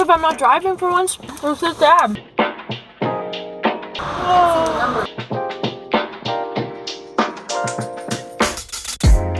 if I'm not driving for once. It's just dad.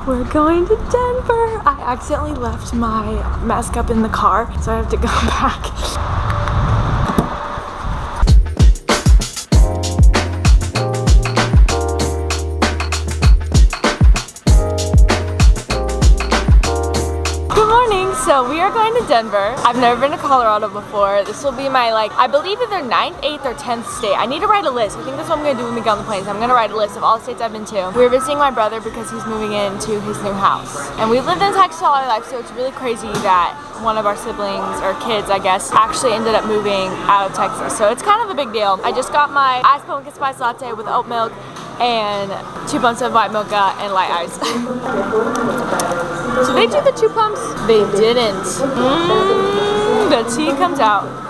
We're going to Denver. I accidentally left my mask up in the car, so I have to go back. So we are going to Denver. I've never been to Colorado before. This will be my, I believe either 9th, 8th, or 10th state. I need to write a list. I think that's what I'm going to do when we get on the planes. I'm going to write a list of all the states I've been to. We're visiting my brother because he's moving into his new house. And we've lived in Texas all our life, so it's really crazy that one of our siblings, or kids I guess, actually ended up moving out of Texas. So it's kind of a big deal. I just got my iced pumpkin spice latte with oat milk and 2 pumps of white mocha and light ice. So they do the 2 pumps? They didn't. The tea comes out.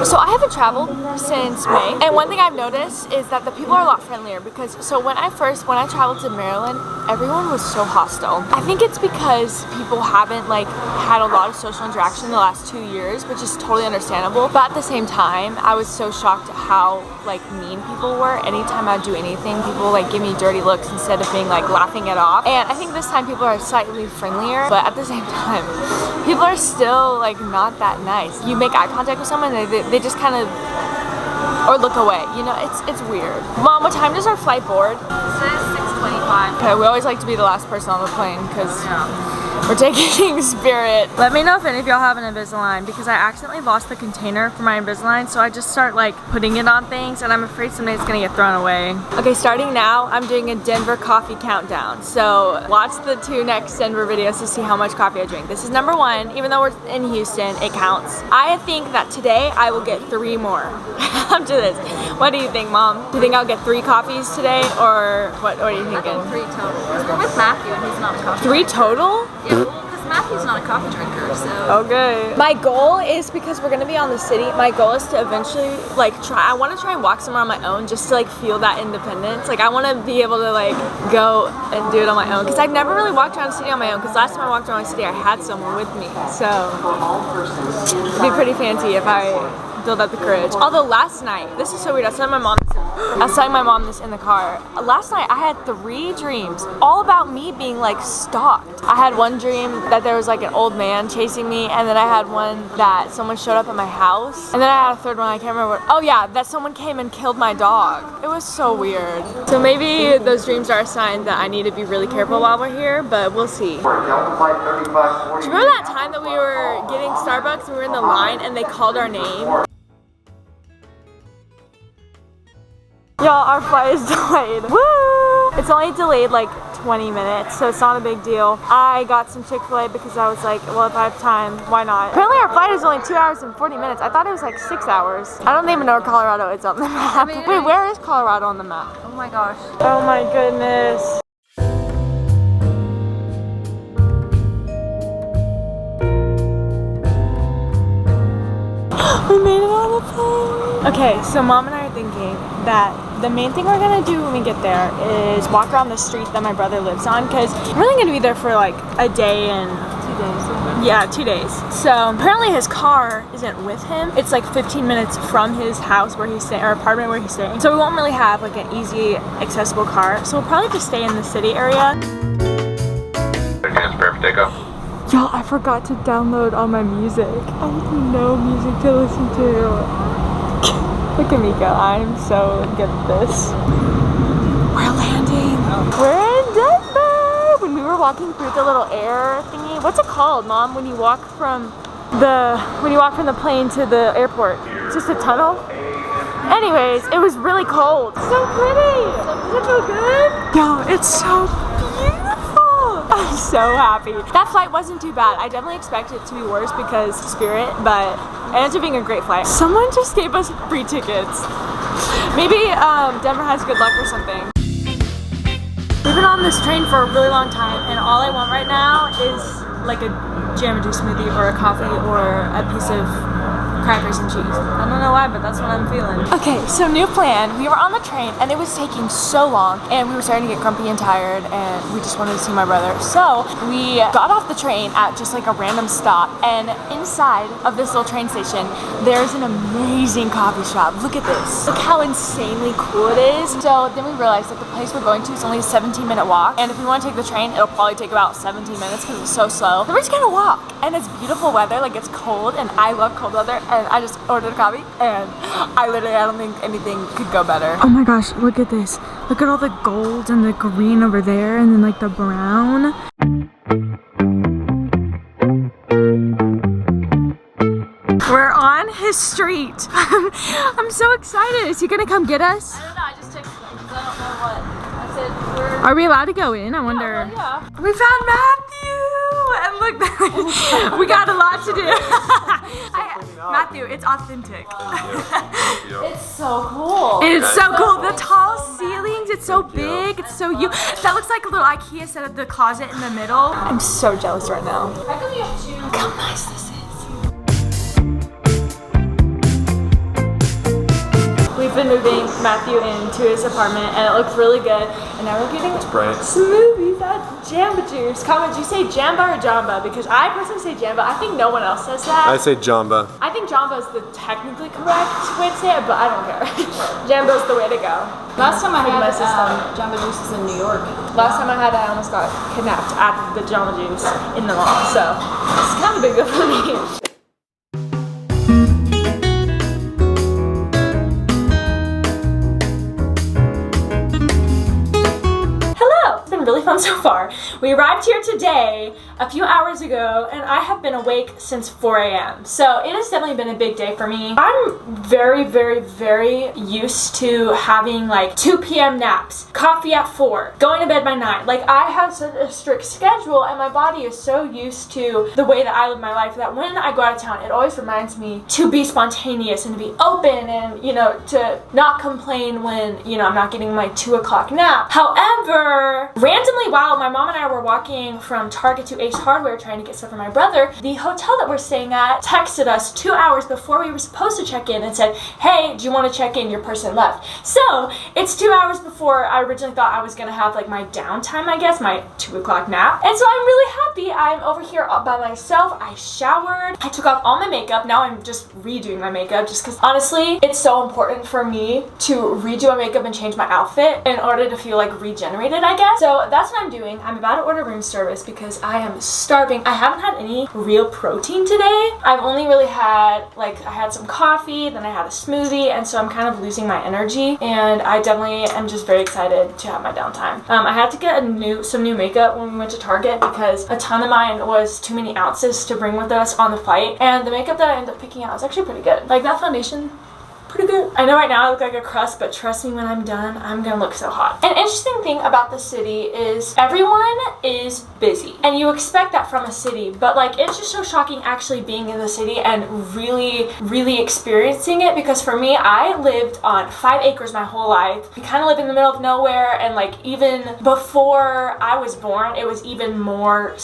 So I haven't traveled since May, and one thing I've noticed is that the people are a lot friendlier because, so when I traveled to Maryland, everyone was so hostile. I think it's because people haven't had a lot of social interaction in the last 2 years, which is totally understandable. But at the same time, I was so shocked at how mean people were. Anytime I do anything, people give me dirty looks instead of being laughing it off. And I think this time people are slightly friendlier, but at the same time, people are still not that nice. You make eye contact with someone, they just kind of, or look away. You know, it's weird. Mom, what time does our flight board? It says 6:25. Okay, we always like to be the last person on the plane because we're taking Spirit. Let me know if any of y'all have an Invisalign because I accidentally lost the container for my Invisalign, so I just start putting it on things and I'm afraid someday it's gonna get thrown away. Okay, starting now, I'm doing a Denver coffee countdown. So watch the 2 next Denver videos to see how much coffee I drink. This is number 1. Even though we're in Houston, it counts. I think that today I will get 3 more after this. What do you think, Mom? Do you think I'll get 3 coffees today, or what are you thinking? I think 3 total. Because we're with Matthew and he's not a coffee 3 total? Yeah, well, because Matthew's not a coffee drinker, so. Okay. My goal is, because we're gonna be on the city, my goal is to eventually I want to try and walk somewhere on my own just to feel that independence. I want to be able to go and do it on my own because I've never really walked around the city on my own because last time I walked around the city I had someone with me. So it'd be pretty fancy if I build up the courage. Although last night, this is so weird, I was telling my mom this in the car. Last night I had 3 dreams, all about me being stalked. I had one dream that there was an old man chasing me, and then I had one that someone showed up at my house, and then I had a 3rd one, I can't remember what. Oh yeah, that someone came and killed my dog. It was so weird. So maybe those dreams are a sign that I need to be really careful while we're here, but we'll see. Do you remember that time that we were getting Starbucks and we were in the line and they called our name? Y'all, our flight is delayed. Woo! It's only delayed 20 minutes, so it's not a big deal. I got some Chick-fil-A because I was well, if I have time, why not? Apparently our flight is only 2 hours and 40 minutes. I thought it was 6 hours. I don't even know where Colorado is on the map. Wait, where is Colorado on the map? Oh my gosh. Oh my goodness. We made it on the plane. Okay, so Mom and I are thinking that the main thing we're gonna do when we get there is walk around the street that my brother lives on because I'm really gonna be there for a day and 2 days. Yeah, 2 days. So apparently his car isn't with him. It's 15 minutes from his house where he's staying, or apartment where he's staying. So we won't really have an easy, accessible car. So we'll probably just stay in the city area. Prepare for takeoff. Y'all, I forgot to download all my music. I have no music to listen to. Look at me go, I'm so good at this. We're landing. We're in Denver. When we were walking through the little air thingy, what's it called, Mom, when you walk from the plane to the airport? It's just a tunnel? Anyways, it was really cold. So pretty. Doesn't it feel good? Yo, it's so beautiful. I'm so happy. That flight wasn't too bad. I definitely expected it to be worse because Spirit, but it ended up being a great flight. Someone just gave us free tickets. Maybe Denver has good luck or something. We've been on this train for a really long time, and all I want right now is a jam and juice smoothie or a coffee or a piece of crackers and cheese. I don't know why, but that's what I'm feeling. Okay, so new plan. We were on the train and it was taking so long and we were starting to get grumpy and tired and we just wanted to see my brother. So we got off the train at just like a random stop, and inside of this little train station, there's an amazing coffee shop. Look at this. Look how insanely cool it is. So then we realized that the place we're going to is only a 17-minute walk, and if we want to take the train, it'll probably take about 17 minutes because it's so slow. So we're just gonna walk, and it's beautiful weather, like it's cold, and I love cold weather, and I just ordered a coffee, and I don't think anything could go better. Oh my gosh, look at this. Look at all the gold and the green over there, and then like the brown. We're on his street. I'm so excited. Is he gonna come get us? I don't know, I just texted him because I don't know what. I said, we're... Are we allowed to go in? I wonder. Yeah, well, yeah. We found Matthew! And look, we got a lot to do. Matthew, it's authentic. It's so cool. It's so cool. The tall ceilings, it's so big, it's so huge. That looks like a little IKEA set of the closet in the middle. I'm so jealous right now. How come you have two? Look how nice this is. We've been moving Matthew into his apartment and it looks really good. And now we're getting smoothies at Jamba Juice. Comment, do you say Jamba or Jamba? Because I personally say Jamba. I think no one else says that. I say Jamba. I think Jamba is the technically correct way to say it, but I don't care. Jamba's the way to go. Last time I had my system. Jamba Juice is in New York. Last time I had it, I almost got kidnapped at the Jamba Juice in the mall. So it's kind of a big deal for me. Really fun so far. We arrived here today a few hours ago and I have been awake since 4 a.m. So it has definitely been a big day for me. I'm very, very, very used to having like 2 p.m. naps, coffee at 4, going to bed by 9. Like I have such a strict schedule and my body is so used to the way that I live my life that when I go out of town, it always reminds me to be spontaneous and to be open and, you know, to not complain when, you know, I'm not getting my 2 o'clock nap. However, randomly, while my mom and I were walking from Target to Ace Hardware trying to get stuff for my brother, the hotel that we're staying at texted us 2 hours before we were supposed to check in and said, hey, do you want to check in? Your person left. So it's 2 hours before I originally thought I was going to have like my downtime, I guess, my 2 o'clock nap. And so I'm really happy. I'm over here all by myself. I showered. I took off all my makeup. Now I'm just redoing my makeup just because honestly, it's so important for me to redo my makeup and change my outfit in order to feel like regenerated, I guess. So that's what I'm doing. I'm about to order room service because I am starving. I haven't had any real protein today. I've only really had, like, I had some coffee, then I had a smoothie, and so I'm kind of losing my energy, and I definitely am just very excited to have my downtime. I had to get some new makeup when we went to Target because a ton of mine was too many ounces to bring with us on the flight, and the makeup that I ended up picking out was actually pretty good. Like, that foundation, pretty good. I know right now I look like a crust, but trust me, when I'm done, I'm gonna look so hot. An interesting thing about the city is everyone is busy, and you expect that from a city, but like it's just so shocking actually being in the city and really experiencing it, because for me, I lived on 5 acres my whole life. We kind of live in the middle of nowhere, and like even before I was born, it was even more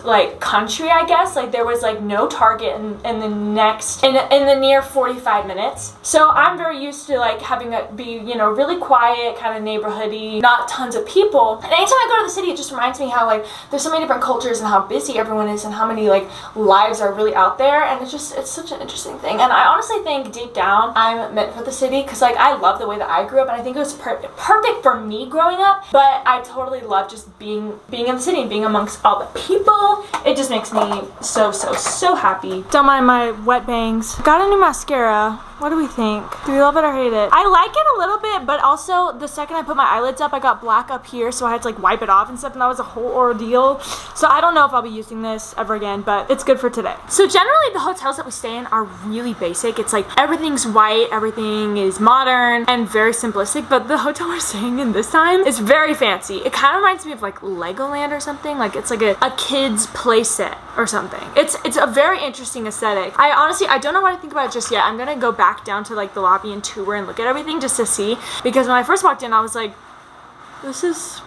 like country, I guess. Like there was like no Target in the near 45 minutes. So I'm very used to like having it be, you know, really quiet, kind of neighborhoody, not tons of people. And anytime I go to the city, it just reminds me how like there's so many different cultures and how busy everyone is and how many like lives are really out there. And it's such an interesting thing. And I honestly think deep down I'm meant for the city because like I love the way that I grew up, and I think it was perfect for me growing up. But I totally love just being in the city and being amongst all the people. It just makes me so happy. Don't mind my wet bangs. Got a new mascara. What do we think? Do we love it or hate it? I like it a little bit, but also the second I put my eyelids up, I got black up here, so I had to like wipe it off and stuff, and that was a whole ordeal. So I don't know if I'll be using this ever again, but it's good for today. So generally the hotels that we stay in are really basic. It's like everything's white, everything is modern and very simplistic, but the hotel we're staying in this time is very fancy. It kind of reminds me of like Legoland or something. Like it's like a kid's play set or something. It's a very interesting aesthetic. I honestly, I don't know what I think about it just yet. I'm gonna go back down to like the lobby and tour and look at everything just to see, because when I first walked in I was like, this is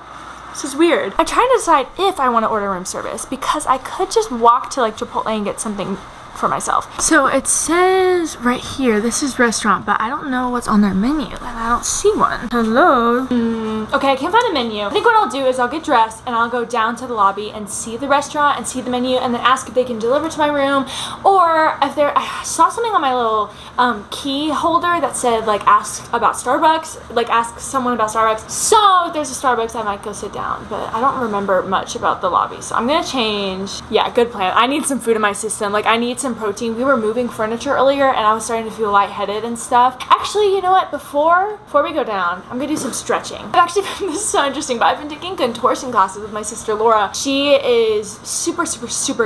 weird. I'm trying to decide if I want to order room service because I could just walk to like Chipotle and get something for myself. So it says right here, this is restaurant, but I don't know what's on their menu, and I don't see one. Hello? Okay, I can't find a menu. I think what I'll do is I'll get dressed and I'll go down to the lobby and see the restaurant and see the menu and then ask if they can deliver to my room, or if I saw something on my little key holder that said like ask about Starbucks, like ask someone about Starbucks. So if there's a Starbucks, I might go sit down, but I don't remember much about the lobby, so I'm gonna change. Yeah, good plan. I need some food in my system. Like I need some protein. We were moving furniture earlier and I was starting to feel lightheaded and stuff. Actually, you know what? Before we go down, I'm gonna do some stretching. I've actually been, this is so interesting, but I've been taking contortion classes with my sister Laura. She is super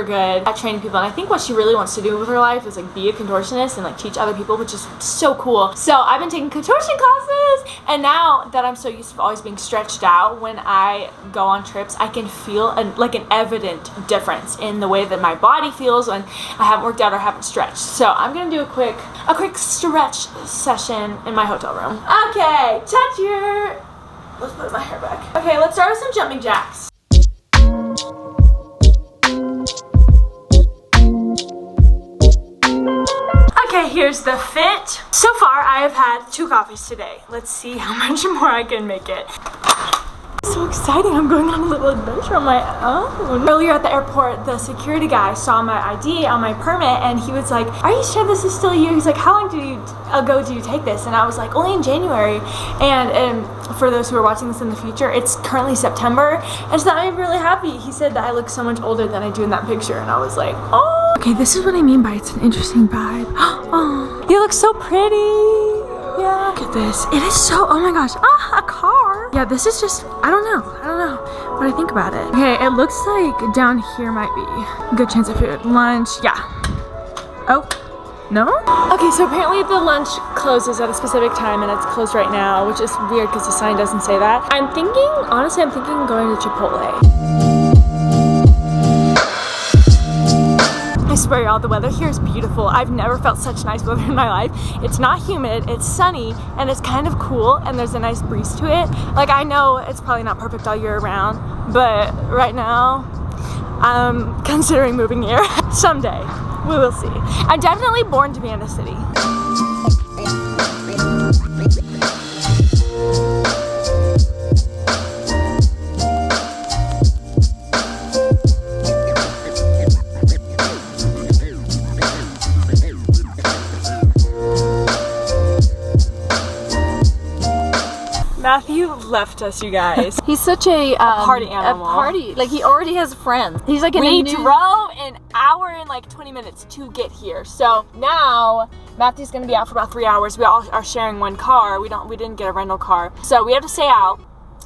good at training people, and I think what she really wants to do with her life is like be a contortionist and like teach other people, which is so cool. So I've been taking contortion classes, and now that I'm so used to always being stretched out when I go on trips, I can feel an evident difference in the way that my body feels when I haven't worked out or haven't stretched. So I'm gonna do a quick stretch session in my hotel room. Okay, let's put my hair back. Okay, let's start with some jumping jacks. Okay, here's the fit. So far, I have had 2 coffees today. Let's see how much more I can make it. So exciting, I'm going on a little adventure on my own. Earlier at the airport, the security guy saw my ID on my permit and he was like, are you sure this is still you? He's like, how long ago did you take this? And I was like, only in January. And for those who are watching this in the future, it's currently September. And so that made me really happy. He said that I look so much older than I do in that picture. And I was like, oh. Okay, this is what I mean by it's an interesting vibe. Oh, you look so pretty. Yeah. Look at this. It is so, oh my gosh. A car. Yeah, this is just, I don't know what I think about it. Okay, it looks like down here might be a good chance of food. Lunch, yeah. Oh, no? Okay, so apparently the lunch closes at a specific time and it's closed right now, which is weird because the sign doesn't say that. Honestly, I'm thinking going to Chipotle. I swear y'all, the weather here is beautiful. I've never felt such nice weather in my life. It's not humid, it's sunny, and it's kind of cool, and there's a nice breeze to it. Like, I know it's probably not perfect all year round, but right now, I'm considering moving here. Someday, we will see. I'm definitely born to be in a city. Matthew left us, you guys. He's such a party animal. Like he already has friends. He's like we drove an hour and like 20 minutes to get here. So now Matthew's gonna be out for about 3 hours. We all are sharing one car. We didn't get a rental car, so we have to stay out.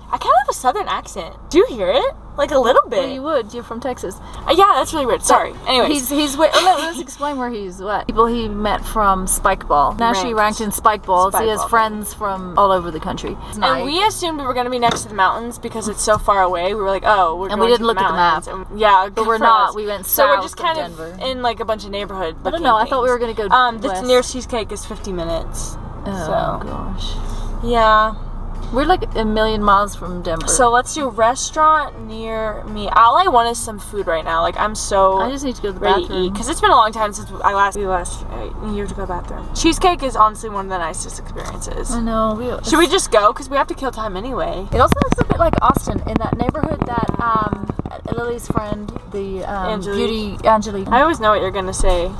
I kind of have a southern accent. Do you hear it? Like a little bit. Well, you would. You're from Texas. Yeah, that's really weird. Sorry. Anyways. Let's explain where he's what. People he met from Spikeball. Nationally ranked in Spikeball. So he has friends from all over the country. And we assumed we were going to be next to the mountains because it's so far away. We were like, oh, we're going to the mountains. And we didn't look at the map. And, yeah, but we're not. We went south. So we're just kind of Denver. in like a bunch of neighborhood. I don't know. I thought we were going to go the nearest cheesecake is 50 minutes. Oh, gosh. Yeah. We're like a million miles from Denver. So let's do restaurant near me. All I want is some food right now. Like I just need to go to the bathroom because it's been a long time since we last you have to go to the bathroom. Cheesecake is honestly one of the nicest experiences. I know. Should we just go? Because we have to kill time anyway. It also looks a bit like Austin in that neighborhood that Lily's friend, the beauty Angelique. I always know what you're gonna say.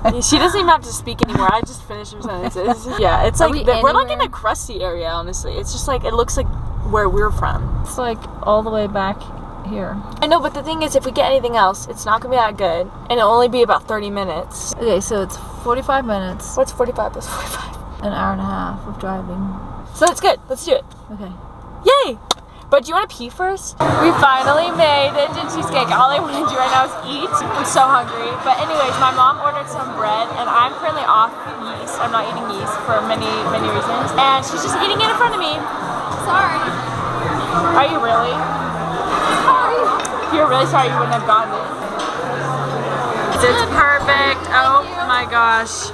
She doesn't even have to speak anymore. I just finished her sentences. Yeah, it's like we're like in a crusty area, honestly. It's just like it looks like where we're from. It's like all the way back here. I know, but the thing is, if we get anything else, it's not gonna be that good, and it'll only be about 30 minutes. Okay, so it's 45 minutes. What's 45 plus 45? An hour and a half of driving. So that's good. Let's do it. Okay. Yay! But do you want to pee first? We finally made it to cheesecake. All I want to do right now is eat. I'm so hungry. But anyways, my mom ordered some bread, and I'm currently off yeast. I'm not eating yeast for many reasons. And she's just eating it in front of me. Sorry. Are you really? Sorry. If you're really sorry, you wouldn't have gotten it. It's perfect. Oh my gosh.